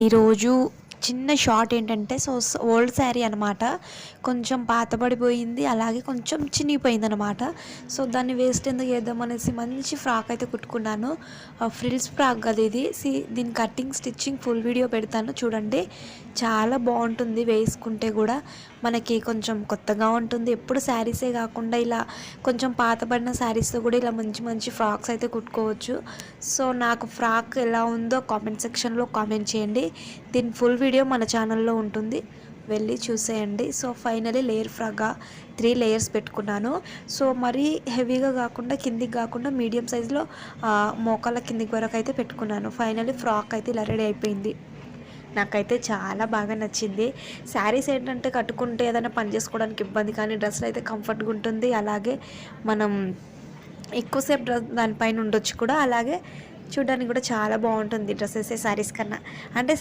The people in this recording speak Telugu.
ఈరోజు చిన్న షార్ట్ ఏంటంటే ఓల్డ్ శారీ అనమాట. కొంచెం పాతబడిపోయింది, అలాగే కొంచెం చినిగిపోయింది అనమాట. సో దాన్ని వేస్ట్ ఎందుకు చేద్దామనేసి మంచి ఫ్రాక్ అయితే కుట్టుకున్నాను. ఫ్రిల్స్ ఫ్రాక్ కదా ఇది. దీని కటింగ్ స్టిచ్చింగ్ ఫుల్ వీడియో పెడతాను చూడండి. చాలా బాగుంటుంది, వేసుకుంటే కూడా మనకి కొంచెం కొత్తగా ఉంటుంది. ఎప్పుడు శారీసే కాకుండా ఇలా కొంచెం పాతబడిన శారీస్తో కూడా ఇలా మంచి మంచి ఫ్రాక్స్ అయితే కుట్టుకోవచ్చు. సో నాకు ఫ్రాక్ ఎలా ఉందో కామెంట్ సెక్షన్లో కామెంట్ చేయండి. దీని ఫుల్ వీడియో మన ఛానల్లో ఉంటుంది, వెళ్ళి చూసేయండి. సో ఫైనలీ లేయర్ ఫ్రాక్గా 3 లేయర్స్ పెట్టుకున్నాను. సో మరీ హెవీగా కాకుండా, కిందికి కాకుండా మీడియం సైజులో మోకాళ్ళ కిందికి వరకు అయితే పెట్టుకున్నాను. ఫైనలీ ఫ్రాక్ అయితే ఇలా రెడీ అయిపోయింది. నాకైతే చాలా బాగా నచ్చింది. శారీస్ ఏంటంటే కట్టుకుంటే ఏదైనా పని చేసుకోవడానికి ఇబ్బంది, కానీ డ్రెస్లో అయితే కంఫర్ట్గా ఉంటుంది. అలాగే మనం ఎక్కువసేపు దానిపైన ఉండొచ్చు కూడా. అలాగే చూడడానికి కూడా చాలా బాగుంటుంది డ్రెస్సెస్ శారీస్ కన్నా. అంటే